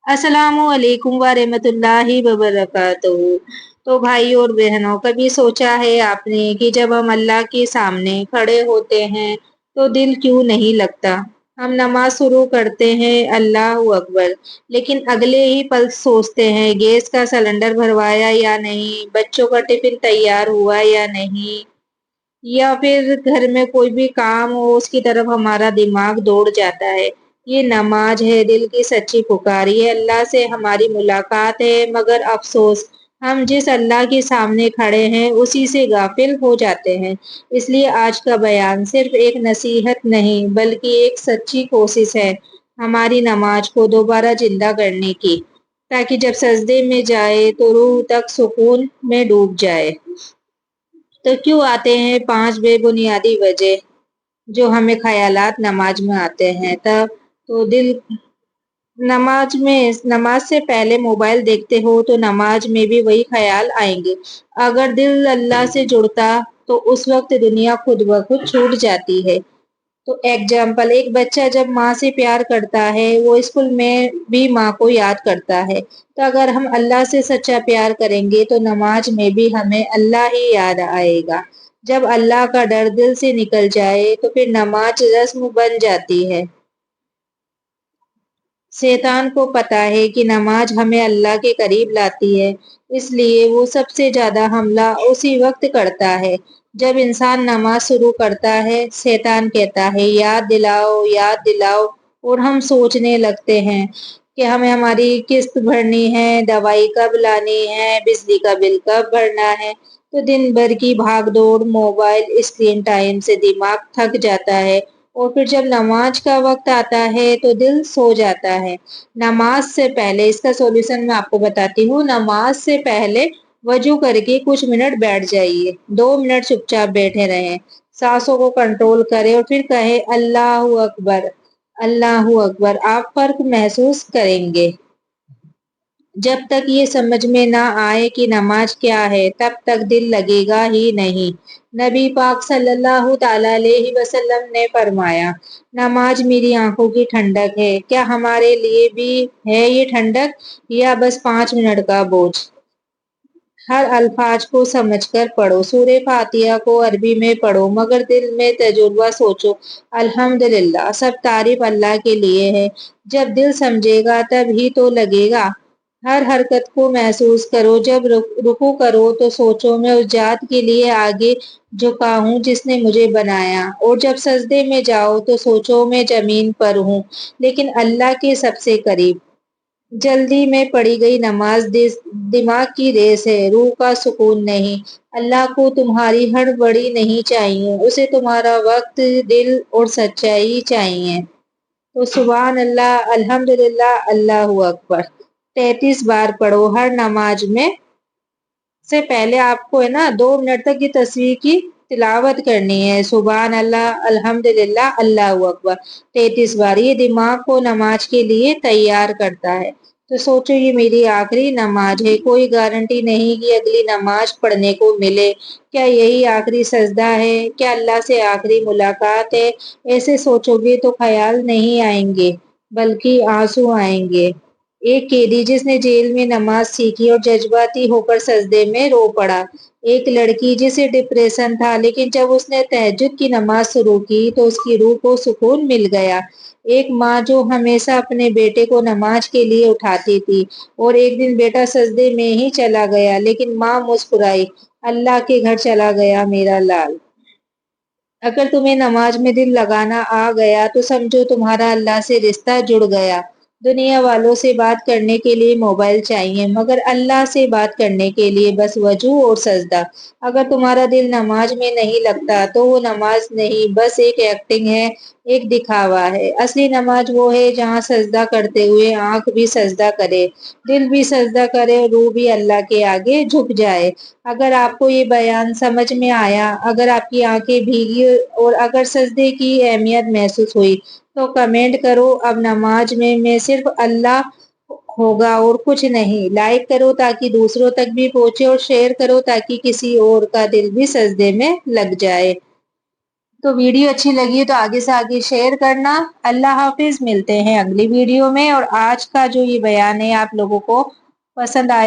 अस्सलामु अलैकुम व रहमतुल्लाहि व बरकातहू। तो भाई और बहनों, कभी सोचा है आपने कि जब हम अल्लाह के सामने खड़े होते हैं तो दिल क्यों नहीं लगता। हम नमाज शुरू करते हैं, अल्लाहू अकबर, लेकिन अगले ही पल सोचते हैं गैस का सिलेंडर भरवाया या नहीं, बच्चों का टिफिन तैयार हुआ या नहीं, या फिर घर में कोई भी काम हो उसकी तरफ हमारा दिमाग दौड़ जाता है। ये नमाज है, दिल की सच्ची पुकार, ये अल्लाह से हमारी मुलाकात है। मगर अफसोस, हम जिस अल्लाह के सामने खड़े हैं उसी से गाफिल हो जाते हैं। इसलिए आज का बयान सिर्फ एक नसीहत नहीं बल्कि एक सच्ची कोशिश है हमारी नमाज को दोबारा जिंदा करने की, ताकि जब सजदे में जाए तो रूह तक सुकून में डूब जाए। तो क्यों आते हैं 5 बेबुनियादी वजह जो हमें ख्यालात नमाज में आते हैं। तब तो दिल नमाज से पहले मोबाइल देखते हो तो नमाज में भी वही ख्याल आएंगे। अगर दिल अल्लाह से जुड़ता तो उस वक्त दुनिया खुद ब खुद छूट जाती है। तो एग्जाम्पल, एक बच्चा जब माँ से प्यार करता है वो स्कूल में भी माँ को याद करता है। तो अगर हम अल्लाह से सच्चा प्यार करेंगे तो नमाज में भी हमें अल्लाह ही याद आएगा। जब अल्लाह का डर दिल से निकल जाए तो फिर नमाज रस्म बन जाती है। शैतान को पता है कि नमाज हमें अल्लाह के करीब लाती है, इसलिए वो सबसे ज्यादा हमला उसी वक्त करता है जब इंसान नमाज शुरू करता है। शैतान कहता है याद दिलाओ याद दिलाओ, और हम सोचने लगते हैं कि हमें हमारी किस्त भरनी है, दवाई कब लानी है, बिजली का बिल कब भरना है। तो दिन भर की भाग दौड़, मोबाइल स्क्रीन टाइम से दिमाग थक जाता है, और फिर जब नमाज का वक्त आता है तो दिल सो जाता है। नमाज से पहले इसका सॉल्यूशन मैं आपको बताती हूँ। नमाज से पहले वजू करके कुछ मिनट बैठ जाइए, 2 मिनट चुपचाप बैठे रहें, सांसों को कंट्रोल करें और फिर कहे अल्लाहू अकबर, अल्लाहू अकबर। आप फर्क महसूस करेंगे। जब तक ये समझ में ना आए कि नमाज क्या है तब तक दिल लगेगा ही नहीं। नबी पाक सल्लल्लाहु ताला अलैहि वसल्लम ने फरमाया, नमाज मेरी आंखों की ठंडक है। क्या हमारे लिए भी है ये ठंडक, या बस 5 मिनट का बोझ। हर अल्फाज को समझकर पढ़ो, सूरे फातिहा को अरबी में पढ़ो मगर दिल में तजुर्बा सोचो। अल्हम्दुलिल्लाह, सब तारीफ अल्लाह के लिए है। जब दिल समझेगा तब ही तो लगेगा। हर हरकत को महसूस करो, जब रुकू करो तो सोचो मैं उस जात के लिए आगे झुका हूँ जिसने मुझे बनाया, और जब सजदे में जाओ तो सोचो मैं जमीन पर हूँ लेकिन अल्लाह के सबसे करीब। जल्दी में पढ़ी गई नमाज दिमाग की रेस है, रूह का सुकून नहीं। अल्लाह को तुम्हारी हड़बड़ी नहीं चाहिए, उसे तुम्हारा वक्त, दिल और सच्चाई चाहिए। तो सुभान अल्लाह, अल्हम्दुलिल्लाह, अल्लाहू अकबर 33 बार पढ़ो हर नमाज में। से पहले आपको है ना 2 मिनट तक ये तस्वीर की तिलावत करनी है। सुभान अल्लाह, अल्हम्दुलिल्लाह, अल्लाहू अकबर 33 बार। ये दिमाग को नमाज के लिए तैयार करता है। तो सोचो ये मेरी आखिरी नमाज है, कोई गारंटी नहीं कि अगली नमाज पढ़ने को मिले। क्या यही आखिरी सजदा है, क्या अल्लाह से आखिरी मुलाकात है। ऐसे सोचोगे तो ख्याल नहीं आएंगे बल्कि आंसू आएंगे। एक कैदी जिसने जेल में नमाज सीखी और जज्बाती होकर सजदे में रो पड़ा। एक लड़की जिसे डिप्रेशन था लेकिन जब उसने तहज्जुद की नमाज शुरू की तो उसकी रूह को सुकून मिल गया। एक माँ जो हमेशा अपने बेटे को नमाज के लिए उठाती थी, और एक दिन बेटा सजदे में ही चला गया लेकिन माँ मुस्कुराई, अल्लाह के घर चला गया मेरा लाल। अगर तुम्हें नमाज में दिल लगाना आ गया तो समझो तुम्हारा अल्लाह से रिश्ता जुड़ गया। दुनिया वालों से बात करने के लिए मोबाइल चाहिए मगर अल्लाह से बात करने के लिए बस वजू और सजदा। अगर तुम्हारा दिल नमाज में नहीं लगता तो वो नमाज नहीं, बस एक एक्टिंग है, एक दिखावा है। असली नमाज वो है जहाँ सजदा करते हुए आंख भी सजदा करे, दिल भी सजदा करे और रूह भी अल्लाह के आगे झुक जाए। अगर आपको ये बयान समझ में आया, अगर आपकी आंखें भीगी और अगर सजदे की अहमियत महसूस हुई तो कमेंट करो, अब नमाज में मैं सिर्फ अल्लाह होगा और कुछ नहीं। लाइक करो ताकि दूसरों तक भी पहुंचे और शेयर करो ताकि किसी और का दिल भी सजदे में लग जाए। تو ویڈیو اچھی لگی تو آگے سے آگے شیئر کرنا۔ اللہ حافظ، ملتے ہیں اگلی ویڈیو میں۔ اور آج کا جو یہ بیان ہے آپ لوگوں کو پسند آئے